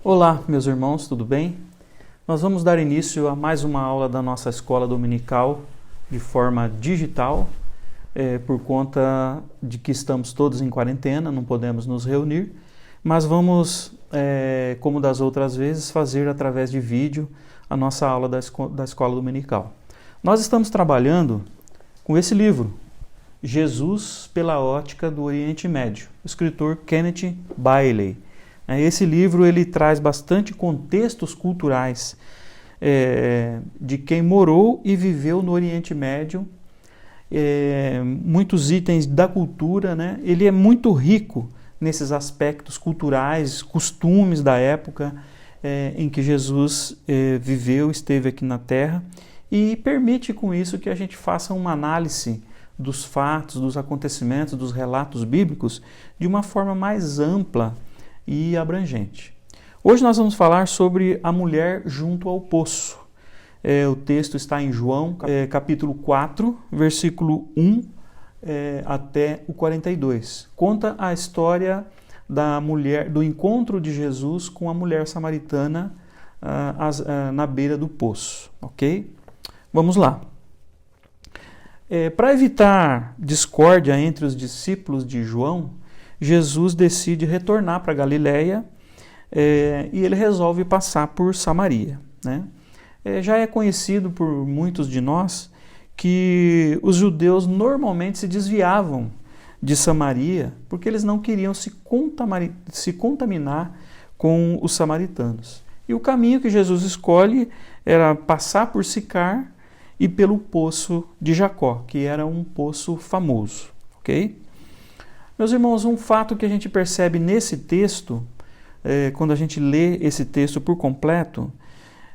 Olá, meus irmãos, tudo bem? Nós vamos dar início a mais uma aula da nossa escola dominical de forma digital, por conta de que estamos todos em quarentena, não podemos nos reunir, mas vamos, como das outras vezes, fazer através de vídeo a nossa aula da escola dominical. Nós estamos trabalhando com esse livro, Jesus pela ótica do Oriente Médio, o escritor Kenneth Bailey. Esse livro ele traz bastante contextos culturais de quem morou e viveu no Oriente Médio, muitos itens da cultura, né? Ele é muito rico nesses aspectos culturais, costumes da época em que Jesus viveu, esteve aqui na Terra, e permite com isso que a gente faça uma análise dos fatos, dos acontecimentos, dos relatos bíblicos de uma forma mais ampla e abrangente. Hoje nós vamos falar sobre a mulher junto ao poço. O texto está em João, capítulo 4, versículo 1 até o 42. Conta a história da mulher, do encontro de Jesus com a mulher samaritana na beira do poço. Ok? Vamos lá. Para evitar discórdia entre os discípulos de João, Jesus decide retornar para Galiléia e ele resolve passar por Samaria, né? Já é conhecido por muitos de nós que os judeus normalmente se desviavam de Samaria porque eles não queriam se contaminar com os samaritanos. E o caminho que Jesus escolhe era passar por Sicar e pelo poço de Jacó, que era um poço famoso, ok? Meus irmãos, um fato que a gente percebe nesse texto, quando a gente lê esse texto por completo,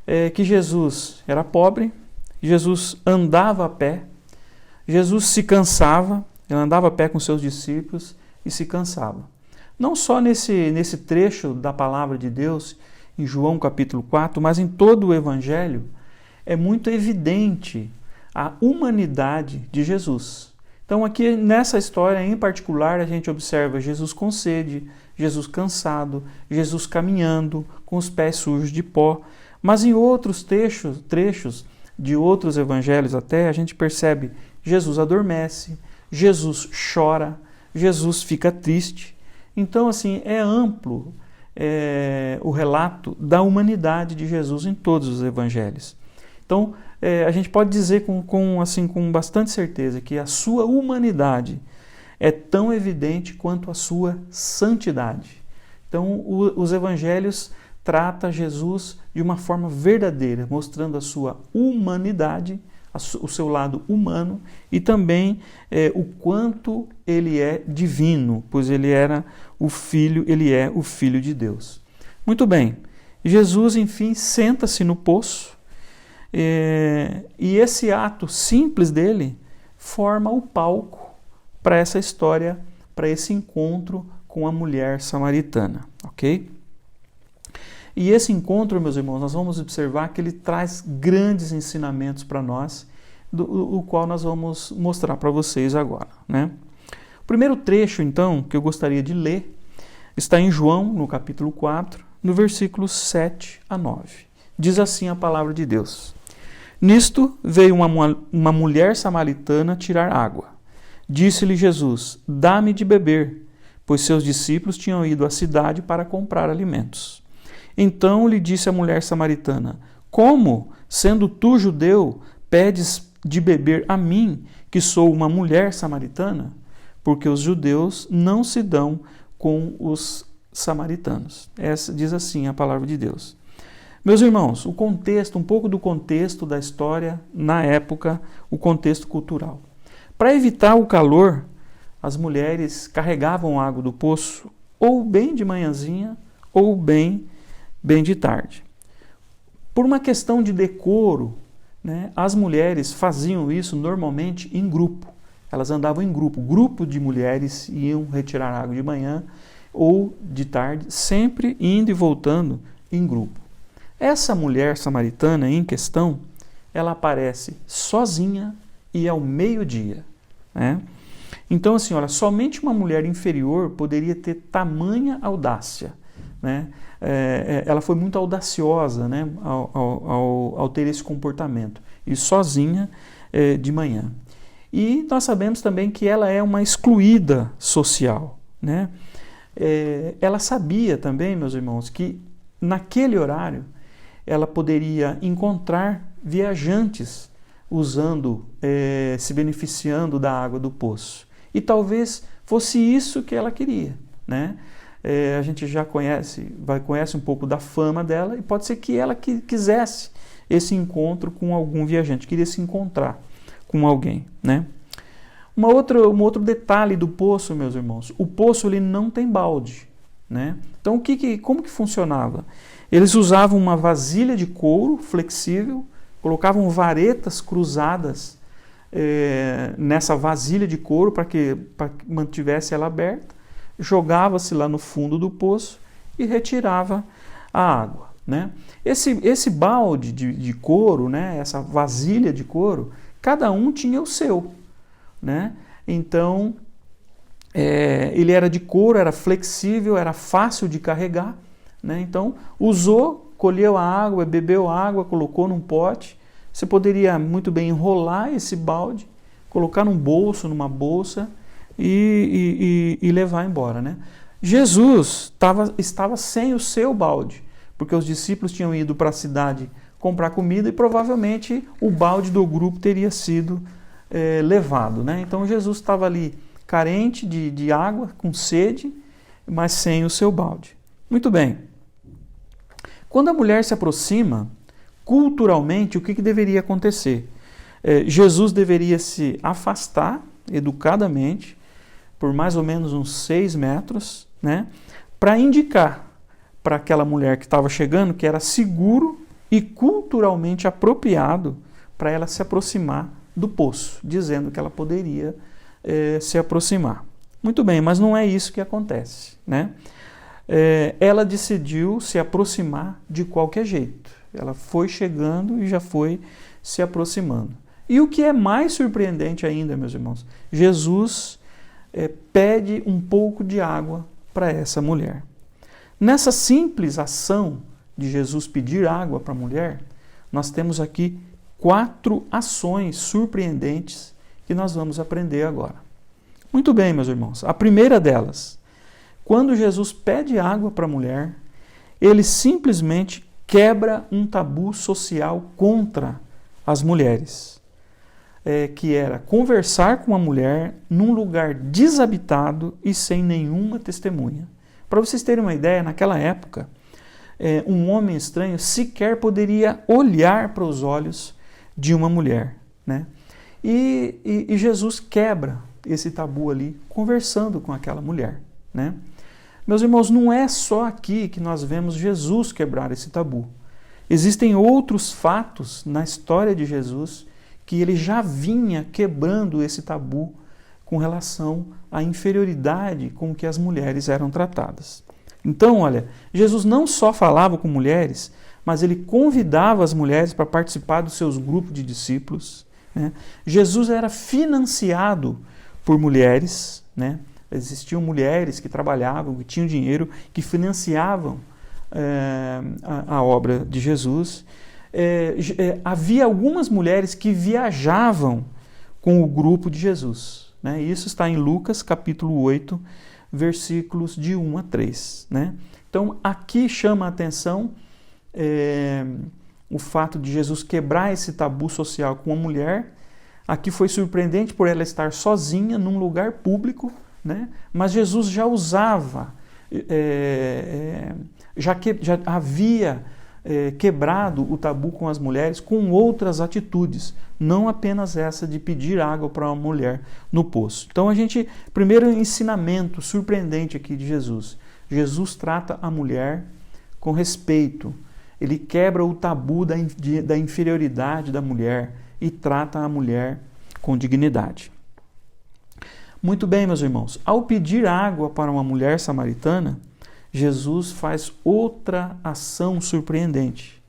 é que Jesus era pobre, Jesus andava a pé, Jesus se cansava, ele andava a pé com seus discípulos e se cansava. Não só nesse trecho da palavra de Deus, em João capítulo 4, mas em todo o Evangelho, é muito evidente a humanidade de Jesus. Então aqui nessa história em particular a gente observa Jesus com sede, Jesus cansado, Jesus caminhando com os pés sujos de pó, mas em outros trechos de outros evangelhos até a gente percebe Jesus adormece, Jesus chora, Jesus fica triste. Então assim é amplo o relato da humanidade de Jesus em todos os evangelhos. Então a gente pode dizer com bastante certeza que a sua humanidade é tão evidente quanto a sua santidade. Então, os evangelhos tratam Jesus de uma forma verdadeira, mostrando a sua humanidade, o seu lado humano e também o quanto ele é divino, pois ele é o Filho de Deus. Muito bem, Jesus, enfim, senta-se no poço. E esse ato simples dele forma o palco para essa história, para esse encontro com a mulher samaritana, ok? E esse encontro, meus irmãos, nós vamos observar que ele traz grandes ensinamentos para nós, o qual nós vamos mostrar para vocês agora, né? O primeiro trecho, então, que eu gostaria de ler, está em João, no capítulo 4, no versículo 7 a 9. Diz assim a palavra de Deus. Nisto veio uma mulher samaritana tirar água. Disse-lhe Jesus, dá-me de beber, pois seus discípulos tinham ido à cidade para comprar alimentos. Então lhe disse a mulher samaritana, como, sendo tu judeu, pedes de beber a mim, que sou uma mulher samaritana? Porque os judeus não se dão com os samaritanos. Essa diz assim a palavra de Deus. Meus irmãos, o contexto, um pouco do contexto da história na época, o contexto cultural. Para evitar o calor, as mulheres carregavam água do poço ou bem de manhãzinha ou bem de tarde. Por uma questão de decoro, né, as mulheres faziam isso normalmente em grupo. Elas andavam em grupo. Grupo de mulheres iam retirar água de manhã ou de tarde, sempre indo e voltando em grupo. Essa mulher samaritana em questão, ela aparece sozinha e ao meio-dia, né? Então, assim, olha, somente uma mulher inferior poderia ter tamanha audácia né? Ela foi muito audaciosa, né? ao ter esse comportamento, e sozinha de manhã. E nós sabemos também que ela é uma excluída social, né? Ela sabia também, meus irmãos, que naquele horário ela poderia encontrar viajantes usando, se beneficiando da água do poço. E talvez fosse isso que ela queria, né? A gente já conhece um pouco da fama dela, e pode ser que ela quisesse esse encontro com algum viajante, queria se encontrar com alguém, né? Um outro detalhe do poço, meus irmãos, o poço ele não tem balde, né? Então como que funcionava? Eles usavam uma vasilha de couro flexível, colocavam varetas cruzadas nessa vasilha de couro para que mantivesse ela aberta, jogava-se lá no fundo do poço e retirava a água, né? Esse balde de couro, né, essa vasilha de couro, cada um tinha o seu, né? Então, ele era de couro, era flexível, era fácil de carregar, né? Então, usou, colheu a água, bebeu a água, colocou num pote. Você poderia muito bem enrolar esse balde, colocar num bolso, numa bolsa e levar embora, né? Jesus estava sem o seu balde, porque os discípulos tinham ido para a cidade comprar comida e provavelmente o balde do grupo teria sido levado, né? Então Jesus estava ali carente de água, com sede, mas sem o seu balde. Muito bem. Quando a mulher se aproxima, culturalmente, o que deveria acontecer? Jesus deveria se afastar educadamente por mais ou menos uns 6 metros, né, para indicar para aquela mulher que estava chegando que era seguro e culturalmente apropriado para ela se aproximar do poço, dizendo que ela poderia se aproximar. Muito bem, mas não é isso que acontece, né? Ela decidiu se aproximar de qualquer jeito. Ela foi chegando e já foi se aproximando. E o que é mais surpreendente ainda, meus irmãos, Jesus pede um pouco de água para essa mulher. Nessa simples ação de Jesus pedir água para a mulher, nós temos aqui 4 ações surpreendentes que nós vamos aprender agora. Muito bem, meus irmãos. A primeira delas, quando Jesus pede água para a mulher, ele simplesmente quebra um tabu social contra as mulheres, que era conversar com a mulher num lugar desabitado e sem nenhuma testemunha. Para vocês terem uma ideia, naquela época, um homem estranho sequer poderia olhar para os olhos de uma mulher, né? E Jesus quebra esse tabu ali, conversando com aquela mulher, né? Meus irmãos, não é só aqui que nós vemos Jesus quebrar esse tabu. Existem outros fatos na história de Jesus que ele já vinha quebrando esse tabu com relação à inferioridade com que as mulheres eram tratadas. Então, olha, Jesus não só falava com mulheres, mas ele convidava as mulheres para participar dos seus grupos de discípulos, né? Jesus era financiado por mulheres, né? Existiam mulheres que trabalhavam, que tinham dinheiro, que financiavam a obra de Jesus. Havia algumas mulheres que viajavam com o grupo de Jesus, né? Isso está em Lucas capítulo 8, versículos de 1 a 3. Né? Então aqui chama a atenção o fato de Jesus quebrar esse tabu social com a mulher. Aqui foi surpreendente por ela estar sozinha num lugar público, né? Mas Jesus já usava, já havia quebrado o tabu com as mulheres com outras atitudes, não apenas essa de pedir água para uma mulher no poço. Então primeiro ensinamento surpreendente aqui de Jesus. Jesus trata a mulher com respeito, ele quebra o tabu da inferioridade da mulher e trata a mulher com dignidade. Muito bem, meus irmãos, ao pedir água para uma mulher samaritana, Jesus faz outra ação surpreendente.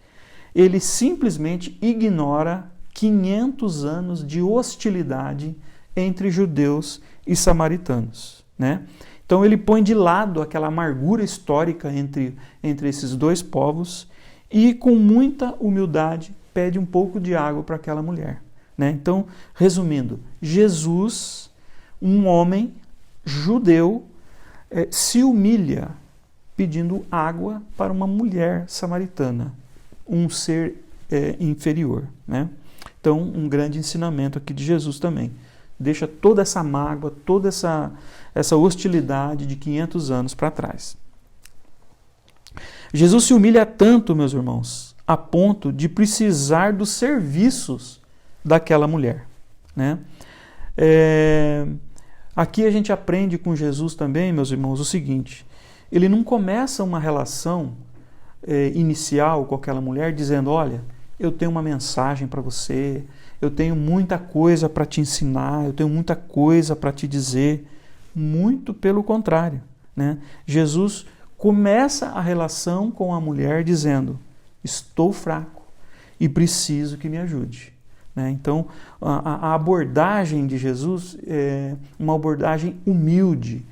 Ele simplesmente ignora 500 anos de hostilidade entre judeus e samaritanos, né? Então ele põe de lado aquela amargura histórica entre esses dois povos e com muita humildade pede um pouco de água para aquela mulher, né? Então, resumindo, Jesus, um homem judeu, se humilha pedindo água para uma mulher samaritana, um ser inferior, né? Então, um grande ensinamento aqui de Jesus também. Deixa toda essa mágoa, toda essa hostilidade de 500 anos para trás. Jesus se humilha tanto, meus irmãos, a ponto de precisar dos serviços daquela mulher, né? Aqui a gente aprende com Jesus também, meus irmãos, o seguinte: ele não começa uma relação inicial com aquela mulher dizendo, olha, eu tenho uma mensagem para você, eu tenho muita coisa para te ensinar, eu tenho muita coisa para te dizer. Muito pelo contrário, né? Jesus começa a relação com a mulher dizendo, estou fraco e preciso que me ajude, né? Então, a abordagem de Jesus é uma abordagem humilde,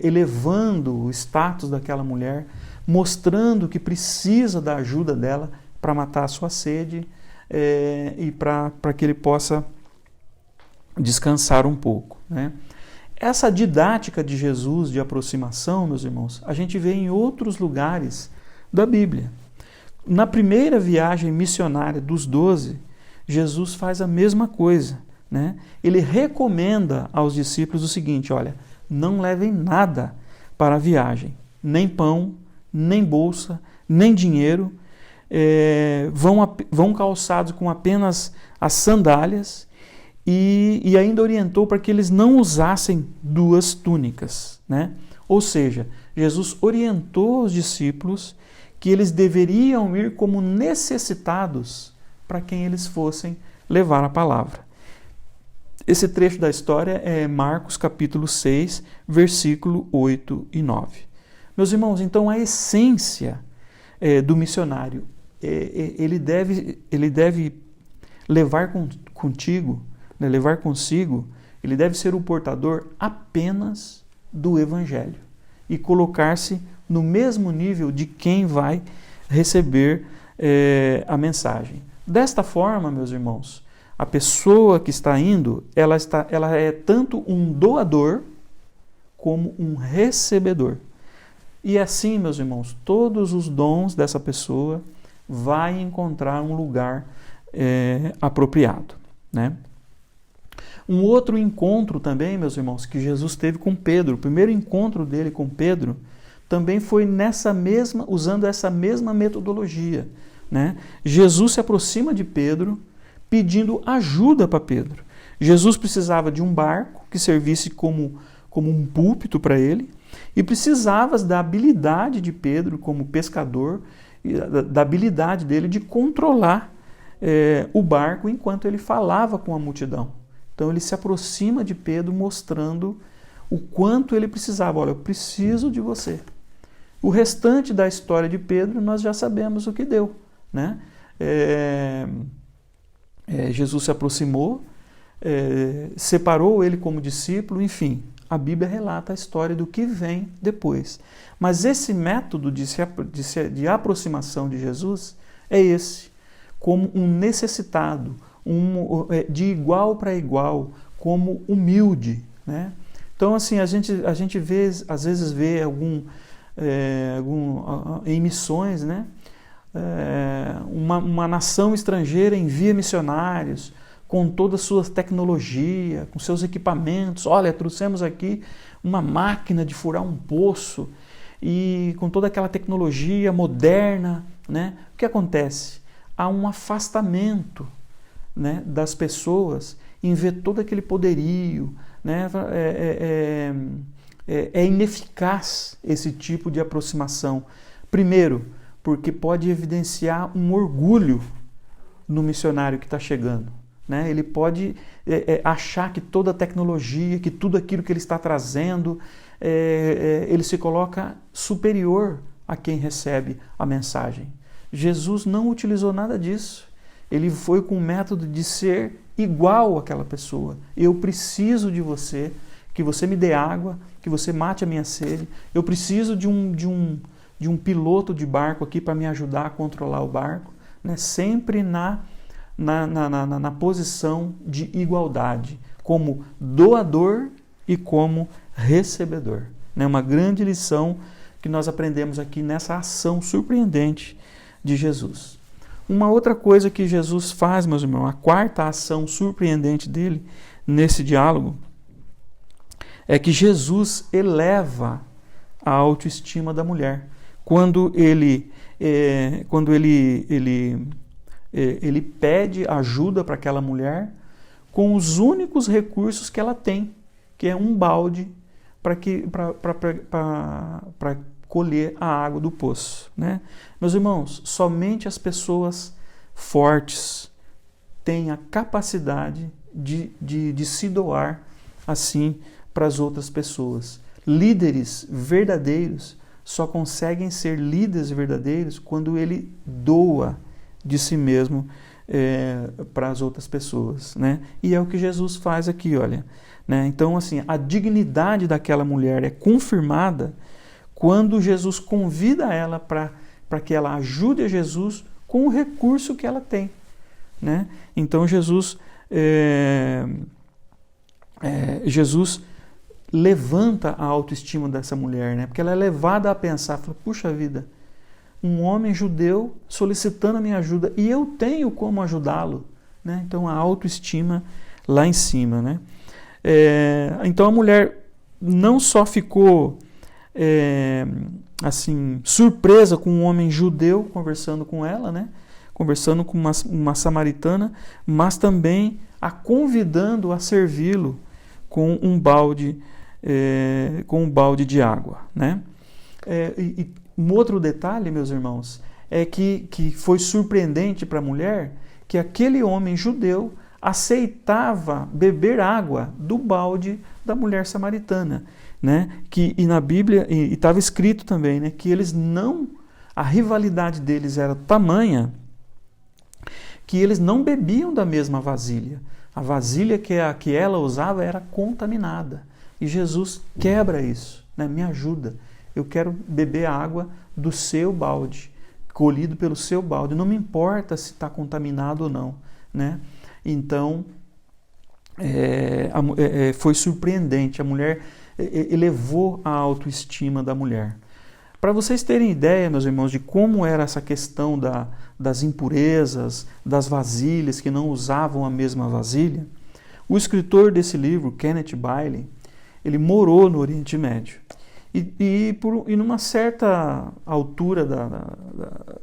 elevando o status daquela mulher, mostrando que precisa da ajuda dela para matar a sua sede e para que ele possa descansar um pouco, né? Essa didática de Jesus de aproximação, meus irmãos, a gente vê em outros lugares da Bíblia. Na primeira viagem missionária dos 12, Jesus faz a mesma coisa, né? Ele recomenda aos discípulos o seguinte, olha, não levem nada para a viagem, nem pão, nem bolsa, nem dinheiro, vão calçados com apenas as sandálias, e ainda orientou para que eles não usassem 2 túnicas, né? Ou seja, Jesus orientou os discípulos que eles deveriam ir como necessitados para quem eles fossem levar a palavra. Esse trecho da história é Marcos capítulo 6, versículo 8 e 9. Meus irmãos, então a essência do missionário, ele deve levar consigo, ele deve ser o portador apenas do Evangelho e colocar-se no mesmo nível de quem vai receber a mensagem. Desta forma, meus irmãos, a pessoa que está indo, ela é tanto um doador como um recebedor. E assim, meus irmãos, todos os dons dessa pessoa vai encontrar um lugar apropriado, né? Um outro encontro também, meus irmãos, que Jesus teve com Pedro, o primeiro encontro dele com Pedro, também foi usando essa mesma metodologia, né? Jesus se aproxima de Pedro pedindo ajuda para Pedro. Jesus precisava de um barco que servisse como um púlpito para ele e precisava da habilidade de Pedro como pescador, da habilidade dele de controlar o barco enquanto ele falava com a multidão. Então ele se aproxima de Pedro mostrando o quanto ele precisava. Olha, eu preciso de você. O restante da história de Pedro nós já sabemos o que deu, né? Jesus se aproximou, separou ele como discípulo, enfim, a Bíblia relata a história do que vem depois. Mas esse método de aproximação de Jesus é esse, como um necessitado, de igual para igual, como humilde, né? Então, assim, a gente às vezes vê em missões, né? Uma nação estrangeira envia missionários com toda a sua tecnologia, com seus equipamentos. Olha, trouxemos aqui uma máquina de furar um poço e com toda aquela tecnologia moderna, né? O que acontece? Há um afastamento, né, das pessoas em ver todo aquele poderio, né? É ineficaz esse tipo de aproximação. Primeiro, porque pode evidenciar um orgulho no missionário que está chegando, né? Ele pode achar que toda a tecnologia, que tudo aquilo que ele está trazendo, ele se coloca superior a quem recebe a mensagem. Jesus não utilizou nada disso. Ele foi com o método de ser igual àquela pessoa. Eu preciso de você, que você me dê água, que você mate a minha sede. Eu preciso de um piloto de barco aqui para me ajudar a controlar o barco, né? Sempre na posição de igualdade, como doador e como recebedor. Né? Uma grande lição que nós aprendemos aqui nessa ação surpreendente de Jesus. Uma outra coisa que Jesus faz, meus irmãos, a quarta ação surpreendente dele nesse diálogo, é que Jesus eleva a autoestima da mulher. Quando ele pede ajuda para aquela mulher com os únicos recursos que ela tem, que é um balde para colher a água do poço. Né? Meus irmãos, somente as pessoas fortes têm a capacidade de se doar assim para as outras pessoas. Líderes verdadeiros só conseguem ser líderes verdadeiros quando ele doa de si mesmo para as outras pessoas. Né? E é o que Jesus faz aqui, olha. Né? Então, assim, a dignidade daquela mulher é confirmada quando Jesus convida ela para que ela ajude a Jesus com o recurso que ela tem. Né? Então, Jesus levanta a autoestima dessa mulher, né? Porque ela é levada a pensar, fala, puxa vida, um homem judeu solicitando a minha ajuda e eu tenho como ajudá-lo. Né? Então, a autoestima lá em cima. Né? Então, a mulher não só ficou assim, surpresa com um homem judeu conversando com ela, né? Conversando com uma samaritana, mas também a convidando a servi-lo com um balde de água. Né? E um outro detalhe, meus irmãos, é que foi surpreendente para a mulher que aquele homem judeu aceitava beber água do balde da mulher samaritana. Né? E na Bíblia, e estava escrito também, né, que a rivalidade deles era tamanha que eles não bebiam da mesma vasilha. A vasilha que ela usava era contaminada. E Jesus quebra isso, né? Me ajuda. Eu quero beber a água do seu balde, colhido pelo seu balde. Não me importa se está contaminado ou não. Né? Então, foi surpreendente. A mulher elevou a autoestima da mulher. Para vocês terem ideia, meus irmãos, de como era essa questão das impurezas, das vasilhas que não usavam a mesma vasilha, o escritor desse livro, Kenneth Bailey, ele morou no Oriente Médio. E numa certa altura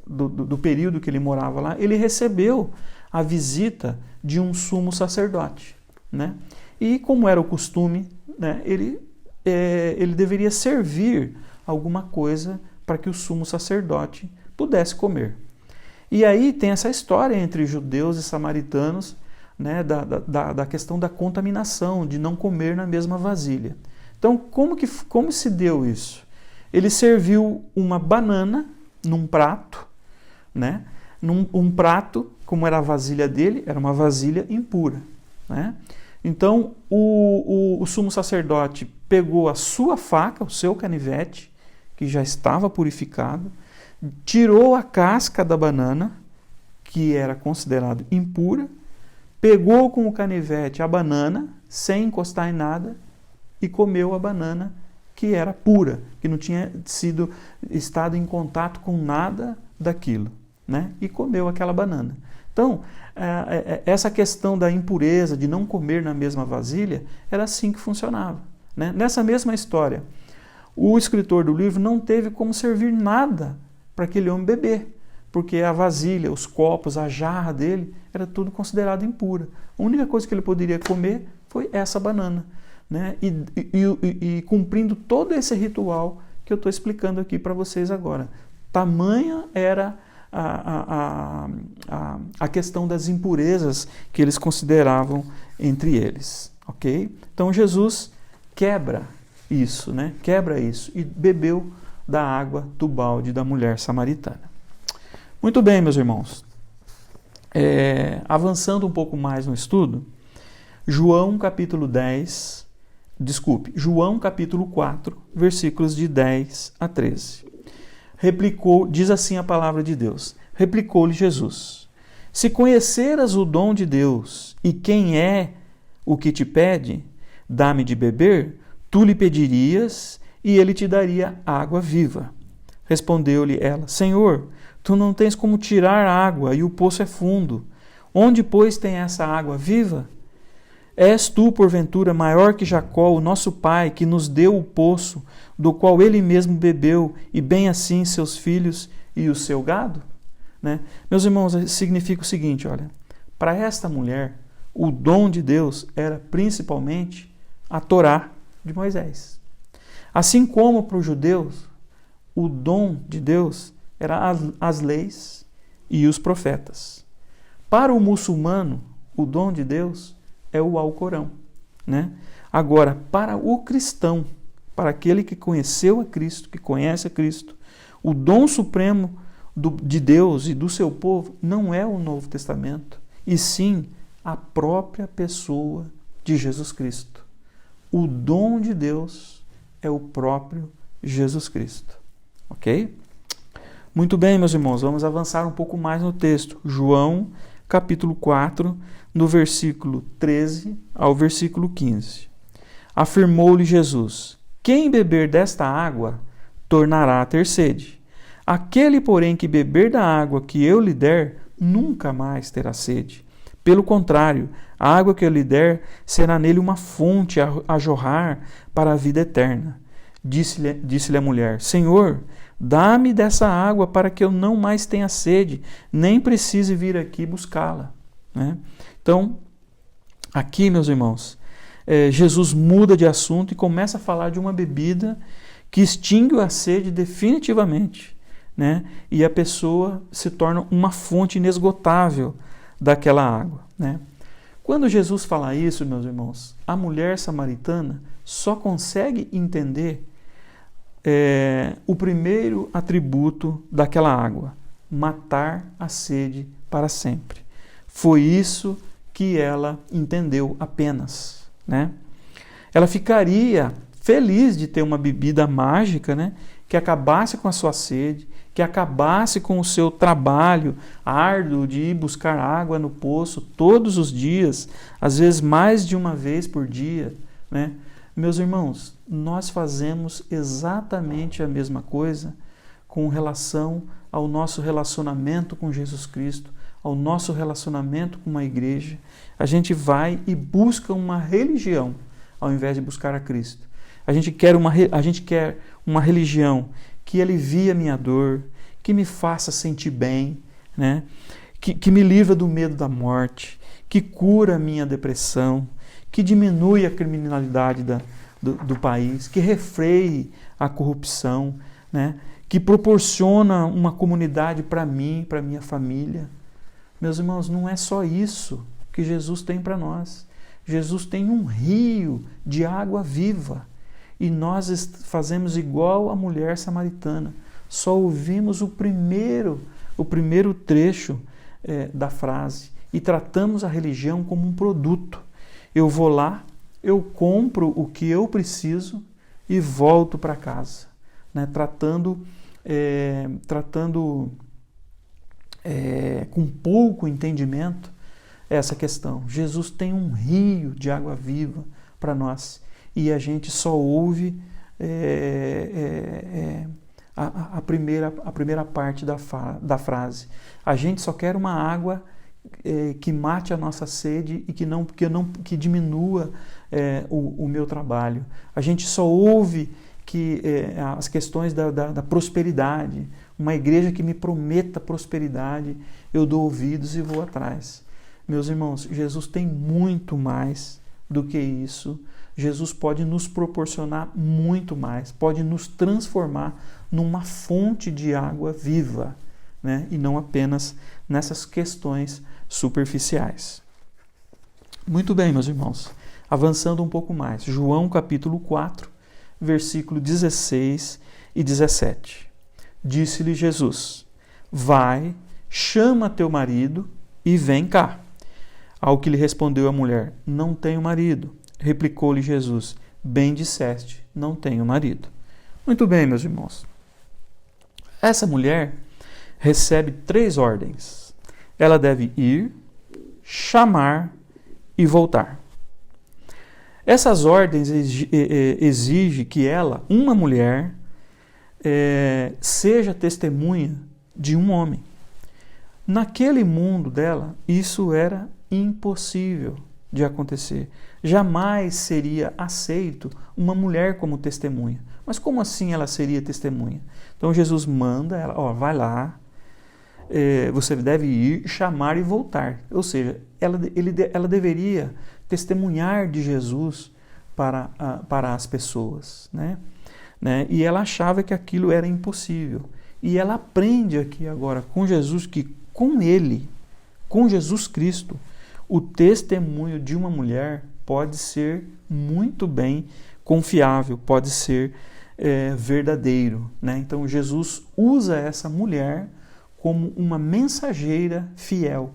do período que ele morava lá, ele recebeu a visita de um sumo sacerdote. Né? E como era o costume, né, ele deveria servir alguma coisa para que o sumo sacerdote pudesse comer. E aí tem essa história entre judeus e samaritanos, né, da questão da contaminação, de não comer na mesma vasilha. Então, como se deu isso? Ele serviu uma banana num prato, né? Um prato, como era a vasilha dele, era uma vasilha impura. Né? Então, o sumo sacerdote pegou a sua faca, o seu canivete, que já estava purificado, tirou a casca da banana, que era considerado impura, pegou com o canivete a banana, sem encostar em nada, e comeu a banana que era pura, que não tinha estado em contato com nada daquilo. Né? E comeu aquela banana. Então, essa questão da impureza, de não comer na mesma vasilha, era assim que funcionava. Né? Nessa mesma história, o escritor do livro não teve como servir nada para aquele homem beber, porque a vasilha, os copos, a jarra dele, era tudo considerado impura. A única coisa que ele poderia comer foi essa banana. Né? E cumprindo todo esse ritual que eu estou explicando aqui para vocês agora. Tamanha era a questão das impurezas que eles consideravam entre eles. Ok? Então Jesus quebra isso, né? Quebra isso e bebeu da água do balde da mulher samaritana. Muito bem, meus irmãos. Avançando um pouco mais no estudo, João capítulo 10, João capítulo 4, versículos de 10 a 13. Diz assim a palavra de Deus: replicou-lhe Jesus: se conheceras o dom de Deus e quem é o que te pede, dá-me de beber, tu lhe pedirias e ele te daria água viva. Respondeu-lhe ela: Senhor, tu não tens como tirar água e o poço é fundo. Onde, pois, tem essa água viva? És tu, porventura, maior que Jacó, o nosso pai, que nos deu o poço, do qual ele mesmo bebeu, e bem assim seus filhos e o seu gado? Né? Meus irmãos, significa o seguinte, olha, para esta mulher, o dom de Deus era principalmente a Torá de Moisés. Assim como para os judeus, o dom de Deus era as leis e os profetas. Para o muçulmano, o dom de Deus é o Alcorão, né? Agora, para o cristão, para aquele que conheceu a Cristo, que conhece a Cristo, o dom supremo de Deus e do seu povo não é o Novo Testamento, e sim a própria pessoa de Jesus Cristo. O dom de Deus é o próprio Jesus Cristo. Ok? Muito bem, meus irmãos, vamos avançar um pouco mais no texto. João, capítulo 4, no versículo 13 ao versículo 15. Afirmou-lhe Jesus: quem beber desta água tornará a ter sede. Aquele, porém, que beber da água que eu lhe der, nunca mais terá sede. Pelo contrário, a água que eu lhe der será nele uma fonte a jorrar para a vida eterna. Disse-lhe a mulher: Senhor, dá-me dessa água para que eu não mais tenha sede, nem precise vir aqui buscá-la. Né? Então, aqui, meus irmãos, Jesus muda de assunto e começa a falar de uma bebida que extingue a sede definitivamente, né? E a pessoa se torna uma fonte inesgotável daquela água. Né? Quando Jesus fala isso, meus irmãos, a mulher samaritana só consegue entender o primeiro atributo daquela água: matar a sede para sempre. Foi isso que ela entendeu apenas. Né? Ela ficaria feliz de ter uma bebida mágica, né, que acabasse com a sua sede, que acabasse com o seu trabalho árduo de ir buscar água no poço todos os dias, às vezes mais de uma vez por dia. Né? Meus irmãos, nós fazemos exatamente a mesma coisa com relação ao nosso relacionamento com Jesus Cristo, ao nosso relacionamento com uma igreja. A gente vai e busca uma religião ao invés de buscar a Cristo. A gente quer uma religião que alivie a minha dor, que me faça sentir bem, né? que me livra do medo da morte, que cura a minha depressão, que diminui a criminalidade do país, que refreie a corrupção, né? Que proporciona uma comunidade para mim, para minha família. Meus irmãos, não é só isso que Jesus tem para nós. Jesus tem um rio de água viva e nós fazemos igual a mulher samaritana. Só ouvimos o primeiro trecho da frase e tratamos a religião como um produto. Eu vou lá, eu compro o que eu preciso e volto para casa, né? Tratando com pouco entendimento essa questão. Jesus tem um rio de água viva para nós e a gente só ouve a primeira parte da frase. A gente só quer uma água que mate a nossa sede e que diminua o meu trabalho. A gente só ouve as questões da prosperidade. Uma igreja que me prometa prosperidade, eu dou ouvidos e vou atrás. Meus irmãos, Jesus tem muito mais do que isso. Jesus pode nos proporcionar muito mais, pode nos transformar numa fonte de água viva, né? E não apenas nessas questões superficiais. Muito bem, meus irmãos, avançando um pouco mais. João capítulo 4, versículo 16 e 17. Disse-lhe Jesus: vai, chama teu marido e vem cá. Ao que lhe respondeu a mulher: não tenho marido. Replicou-lhe Jesus: bem disseste, não tenho marido. Muito bem, meus irmãos. Essa mulher recebe 3 ordens. Ela deve ir, chamar e voltar. Essas ordens exigem que ela, uma mulher, seja testemunha de um homem. Naquele mundo dela, isso era impossível de acontecer. Jamais seria aceito uma mulher como testemunha. Mas como assim ela seria testemunha? Então Jesus manda ela, vai lá, você deve ir, chamar e voltar. Ou seja, ela deveria testemunhar de Jesus para as pessoas, né? E ela achava que aquilo era impossível. E ela aprende aqui agora com Jesus que com ele, com Jesus Cristo, o testemunho de uma mulher pode ser muito bem confiável, pode ser verdadeiro, né? Então Jesus usa essa mulher como uma mensageira fiel,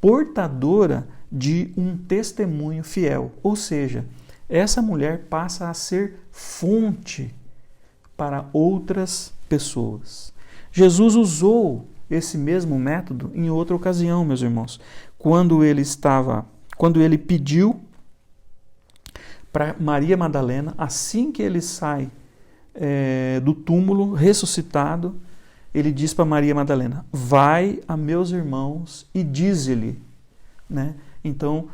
portadora de um testemunho fiel. Ou seja, essa mulher passa a ser fonte para outras pessoas. Jesus usou esse mesmo método em outra ocasião, meus irmãos, quando ele pediu para Maria Madalena, assim que ele sai do túmulo ressuscitado, ele diz para Maria Madalena: vai a meus irmãos e dize-lhe, né? Então,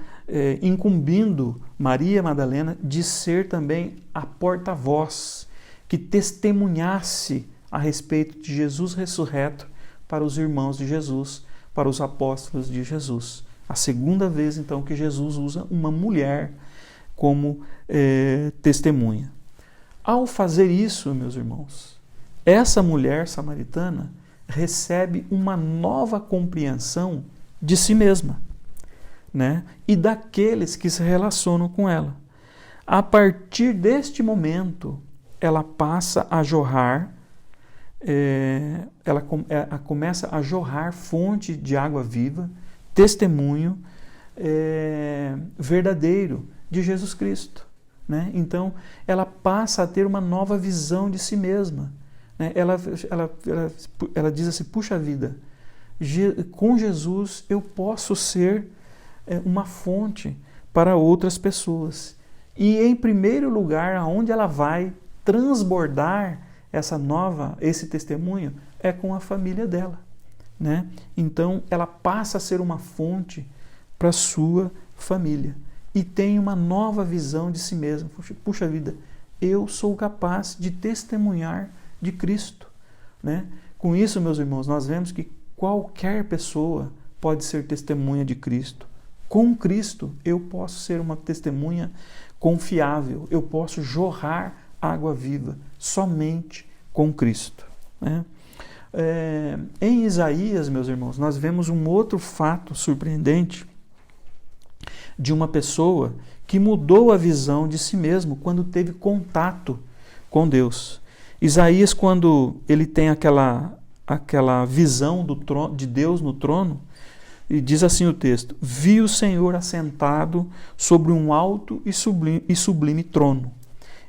incumbindo Maria Madalena de ser também a porta-voz que testemunhasse a respeito de Jesus ressurreto para os irmãos de Jesus, para os apóstolos de Jesus. A segunda vez, então, que Jesus usa uma mulher como testemunha. Ao fazer isso, meus irmãos, essa mulher samaritana recebe uma nova compreensão de si mesma, né? E daqueles que se relacionam com ela. A partir deste momento, ela passa a jorrar, ela começa a jorrar fonte de água viva, testemunho verdadeiro de Jesus Cristo, né? Então, ela passa a ter uma nova visão de si mesma, né? Ela diz assim: puxa vida, com Jesus eu posso ser uma fonte para outras pessoas. E em primeiro lugar, aonde ela vai transbordar esse testemunho é com a família dela, né? Então ela passa a ser uma fonte para a sua família e tem uma nova visão de si mesma. Puxa vida, eu sou capaz de testemunhar de Cristo, né? Com isso, meus irmãos, nós vemos que qualquer pessoa pode ser testemunha de Cristo. Com Cristo eu posso ser uma testemunha confiável, eu posso jorrar água viva somente com Cristo, né? Em Isaías, meus irmãos, nós vemos um outro fato surpreendente de uma pessoa que mudou a visão de si mesmo quando teve contato com Deus. Isaías, quando ele tem aquela visão de Deus no trono, e diz assim o texto: vi o Senhor assentado sobre um alto e sublime trono.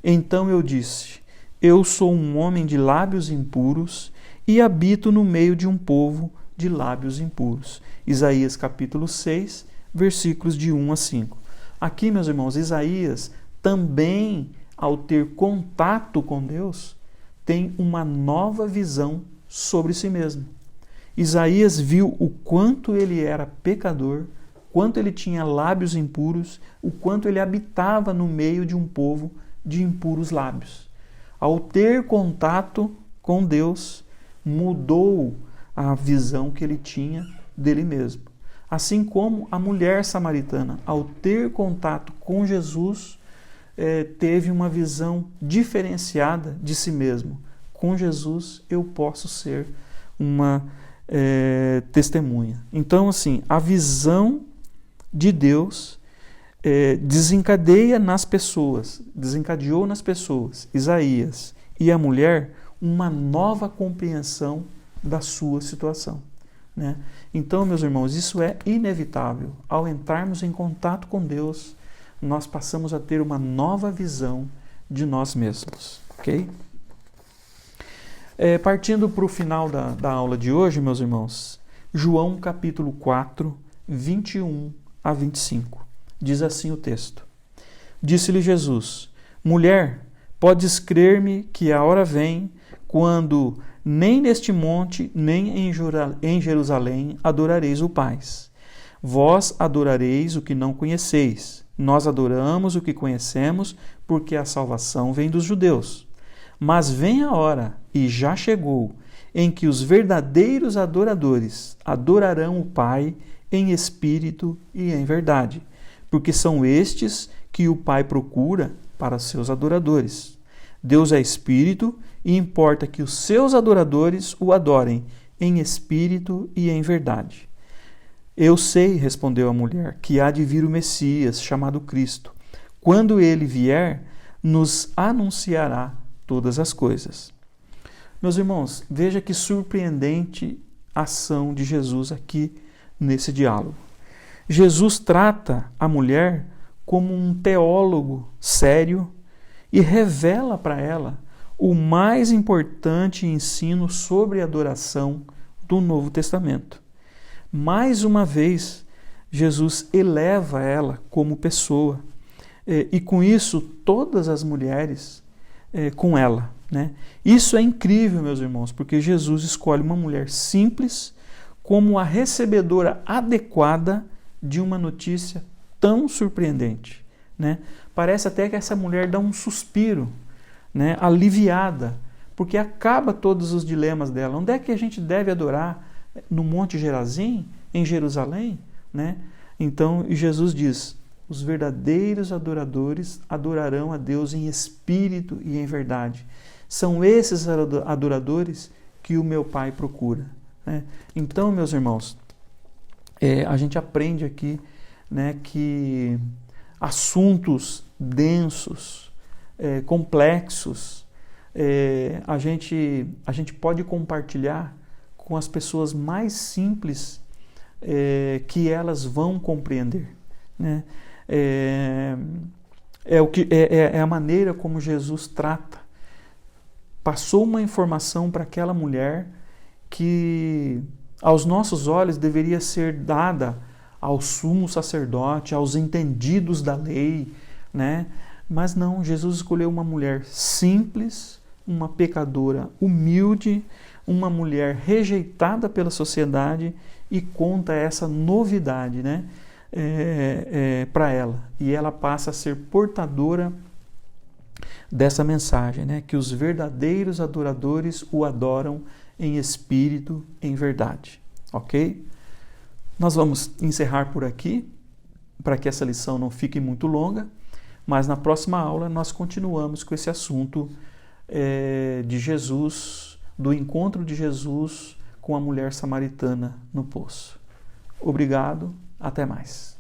Então eu disse: eu sou um homem de lábios impuros e habito no meio de um povo de lábios impuros. Isaías capítulo 6, versículos de 1 a 5. Aqui, meus irmãos, Isaías também, ao ter contato com Deus, tem uma nova visão sobre si mesmo. Isaías viu o quanto ele era pecador, quanto ele tinha lábios impuros, o quanto ele habitava no meio de um povo de impuros lábios. Ao ter contato com Deus, mudou a visão que ele tinha dele mesmo. Assim como a mulher samaritana, ao ter contato com Jesus, teve uma visão diferenciada de si mesmo. Com Jesus eu posso ser uma testemunha. Então, assim, a visão de Deus desencadeou nas pessoas, Isaías e a mulher, uma nova compreensão da sua situação, né? Então, meus irmãos, isso é inevitável. Ao entrarmos em contato com Deus, nós passamos a ter uma nova visão de nós mesmos, ok? Partindo para o final da aula de hoje, meus irmãos, João capítulo 4, 21 a 25. Diz assim o texto. Disse-lhe Jesus, mulher, podes crer-me que a hora vem quando nem neste monte, nem em Jerusalém adorareis o Pai. Vós adorareis o que não conheceis. Nós adoramos o que conhecemos, porque a salvação vem dos judeus. Mas vem a hora, e já chegou, em que os verdadeiros adoradores adorarão o Pai em espírito e em verdade, porque são estes que o Pai procura para seus adoradores. Deus é espírito e importa que os seus adoradores o adorem em espírito e em verdade. Eu sei, respondeu a mulher, que há de vir o Messias, chamado Cristo. Quando ele vier, nos anunciará todas as coisas. Meus irmãos, veja que surpreendente ação de Jesus aqui nesse diálogo. Jesus trata a mulher como um teólogo sério e revela para ela o mais importante ensino sobre adoração do Novo Testamento. Mais uma vez, Jesus eleva ela como pessoa e com isso todas as mulheres com ela, né? Isso é incrível, meus irmãos, porque Jesus escolhe uma mulher simples como a recebedora adequada de uma notícia tão surpreendente, né? Parece até que essa mulher dá um suspiro, né? Aliviada, porque acaba todos os dilemas dela. Onde é que a gente deve adorar? No Monte Gerazim, em Jerusalém, né? Então Jesus diz: os verdadeiros adoradores adorarão a Deus em espírito e em verdade. São esses adoradores que o meu Pai procura, né? Então, meus irmãos, a gente aprende aqui, né, que assuntos densos, complexos, a gente pode compartilhar com as pessoas mais simples que elas vão compreender, né? É a maneira como Jesus trata. Passou uma informação para aquela mulher que aos nossos olhos deveria ser dada ao sumo sacerdote, aos entendidos da lei, né? Mas não, Jesus escolheu uma mulher simples, uma pecadora humilde, uma mulher rejeitada pela sociedade e conta essa novidade, né? Para ela. E ela passa a ser portadora dessa mensagem, né? Que os verdadeiros adoradores o adoram em espírito, em verdade. Ok? Nós vamos encerrar por aqui, para que essa lição não fique muito longa, mas na próxima aula nós continuamos com esse assunto de Jesus, do encontro de Jesus com a mulher samaritana no poço. Obrigado, até mais.